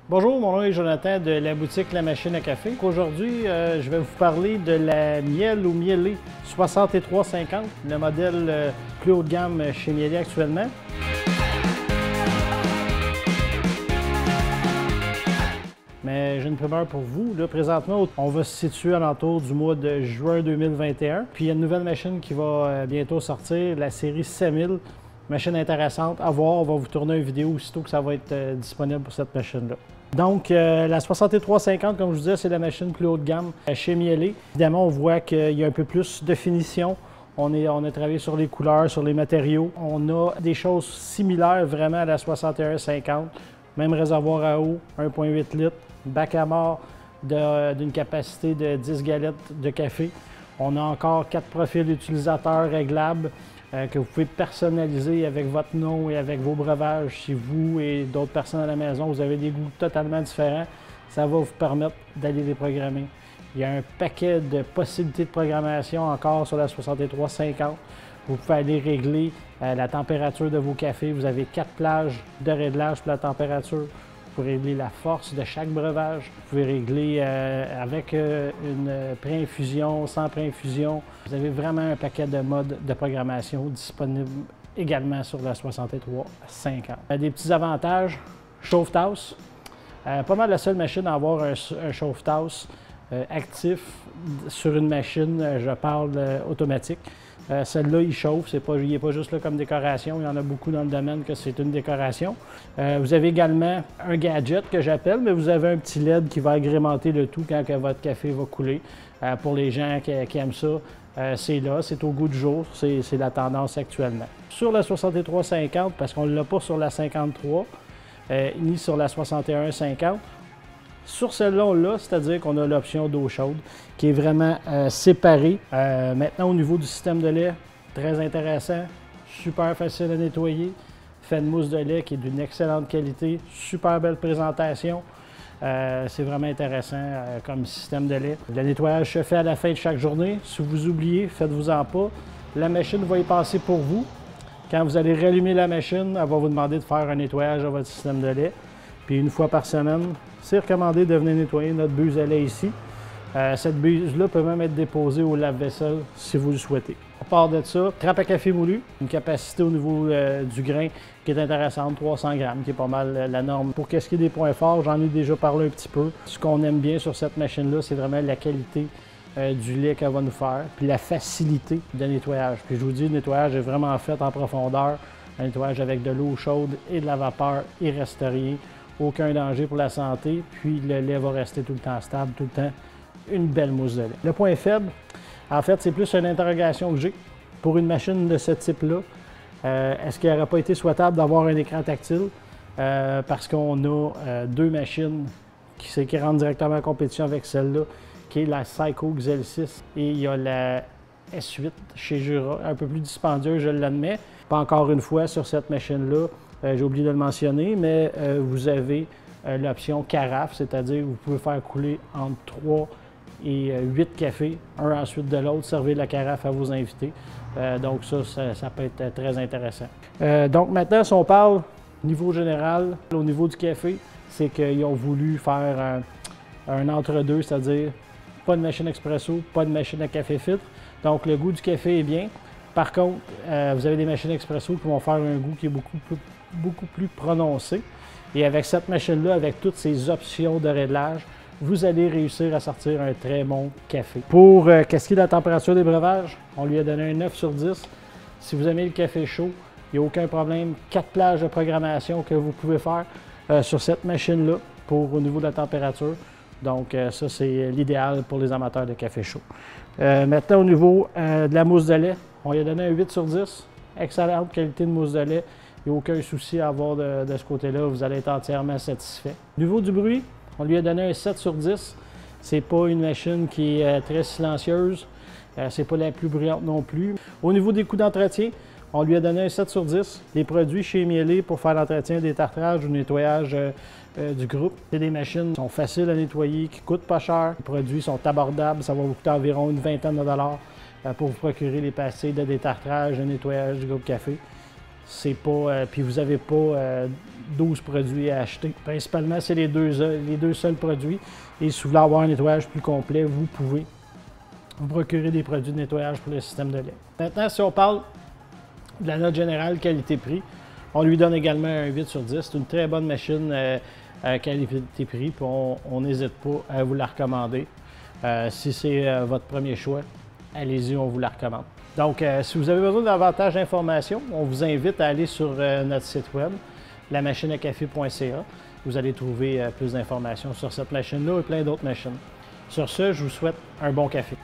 Bonjour, mon nom est Jonathan de la boutique La Machine à Café. Aujourd'hui, je vais vous parler de la miel ou mielée 6350, le modèle plus haut de gamme chez Miele actuellement. Mais j'ai une primeur pour vous. Là, présentement, on va se situer alentour du mois de juin 2021. Puis il y a une nouvelle machine qui va bientôt sortir, la série 5000. Machine intéressante à voir. On va vous tourner une vidéo aussitôt que ça va être disponible pour cette machine-là. Donc, la 6350, comme je vous disais, c'est la machine plus haut de gamme chez Miele. Évidemment, on voit qu'il y a un peu plus de finition. On a travaillé sur les couleurs, sur les matériaux. On a des choses similaires vraiment à la 6150. Même réservoir à eau, 1,8 litres, bac à mort d'une capacité de 10 galettes de café. On a encore 4 profils utilisateurs réglables que vous pouvez personnaliser avec votre nom et avec vos breuvages. Si vous et d'autres personnes à la maison, vous avez des goûts totalement différents, ça va vous permettre d'aller les programmer. Il y a un paquet de possibilités de programmation encore sur la 6350. Vous pouvez aller régler la température de vos cafés. Vous avez 4 plages de réglage pour la température. Vous pouvez régler la force de chaque breuvage. Vous pouvez régler avec une pré-infusion, sans pré-infusion. Vous avez vraiment un paquet de modes de programmation disponibles également sur la 6350. Des petits avantages, chauffe-tasse. Pas mal la seule machine à avoir un chauffe-tasse actif sur une machine, je parle automatique. Celle-là, il chauffe, il n'est pas juste là comme décoration, il y en a beaucoup dans le domaine que c'est une décoration. Vous avez également un gadget que j'appelle, mais vous avez un petit LED qui va agrémenter le tout quand que votre café va couler. Pour les gens qui aiment ça, c'est là, c'est au goût du jour, c'est la tendance actuellement. Sur la 6350, parce qu'on ne l'a pas sur la 53, ni sur la 6150, sur celle-là, on l'a, c'est-à-dire qu'on a l'option d'eau chaude qui est vraiment séparée. Maintenant, au niveau du système de lait, très intéressant, super facile à nettoyer. Fait de mousse de lait qui est d'une excellente qualité, super belle présentation. C'est vraiment intéressant comme système de lait. Le nettoyage se fait à la fin de chaque journée. Si vous oubliez, faites-vous-en pas. La machine va y passer pour vous. Quand vous allez rallumer la machine, elle va vous demander de faire un nettoyage à votre système de lait. Puis une fois par semaine, c'est recommandé de venir nettoyer notre buse à lait ici. Cette buse-là peut même être déposée au lave-vaisselle si vous le souhaitez. À part de ça, trappe à café moulu, une capacité au niveau du grain qui est intéressante, 300 grammes, qui est pas mal la norme. Pour qu'est-ce qui est des points forts, j'en ai déjà parlé un petit peu. Ce qu'on aime bien sur cette machine-là, c'est vraiment la qualité du lait qu'elle va nous faire, puis la facilité de nettoyage. Puis je vous dis, le nettoyage est vraiment fait en profondeur, un nettoyage avec de l'eau chaude et de la vapeur, il reste rien. Aucun danger pour la santé, puis le lait va rester tout le temps stable, tout le temps une belle mousse de lait. Le point faible, en fait, c'est plus une interrogation que j'ai. Pour une machine de ce type-là, est-ce qu'il n'aurait pas été souhaitable d'avoir un écran tactile? Parce qu'on a deux machines qui rentrent directement en compétition avec celle-là, qui est la Seiko XL6 et il y a la S8 chez Jura, un peu plus dispendieuse, je l'admets. Pas encore une fois sur cette machine-là. J'ai oublié de le mentionner, mais vous avez l'option carafe, c'est-à-dire que vous pouvez faire couler entre 3 et 8 cafés, un ensuite de l'autre, servir la carafe à vos invités. Donc ça peut être très intéressant. Donc maintenant, si on parle niveau général, au niveau du café, c'est qu'ils ont voulu faire un entre-deux, c'est-à-dire pas de machine expresso, pas de machine à café filtre. Donc le goût du café est bien. Par contre, vous avez des machines expresso qui vont faire un goût qui est beaucoup plus prononcé. Et avec cette machine-là, avec toutes ces options de réglage, vous allez réussir à sortir un très bon café. Pour qu'est-ce qui est de la température des breuvages, on lui a donné un 9 sur 10. Si vous aimez le café chaud, il n'y a aucun problème. 4 plages de programmation que vous pouvez faire sur cette machine-là au niveau de la température. Donc ça, c'est l'idéal pour les amateurs de café chaud. Maintenant, au niveau de la mousse de lait, on lui a donné un 8 sur 10. Excellente qualité de mousse de lait. Il n'y a aucun souci à avoir de ce côté-là. Vous allez être entièrement satisfait. Au niveau du bruit, on lui a donné un 7 sur 10. C'est pas une machine qui est très silencieuse. C'est pas la plus bruyante non plus. Au niveau des coûts d'entretien, on lui a donné un 7 sur 10. Les produits chez Miele pour faire l'entretien des tartrages ou le nettoyage du groupe. C'est des machines qui sont faciles à nettoyer, qui ne coûtent pas cher. Les produits sont abordables. Ça va vous coûter environ une 20aine de dollars pour vous procurer les pastilles de détartrage, de nettoyage du groupe café. Puis vous n'avez pas 12 produits à acheter. Principalement, c'est les deux seuls produits. Et si vous voulez avoir un nettoyage plus complet, vous pouvez vous procurer des produits de nettoyage pour le système de lait. Maintenant, si on parle de la note générale qualité-prix, on lui donne également un 8 sur 10. C'est une très bonne machine qualité-prix, puis on n'hésite pas à vous la recommander. Si c'est votre premier choix, allez-y, on vous la recommande. Donc, si vous avez besoin davantage d'informations, on vous invite à aller sur notre site web, lamachineacafé.ca. Vous allez trouver plus d'informations sur cette machine-là et plein d'autres machines. Sur ce, je vous souhaite un bon café.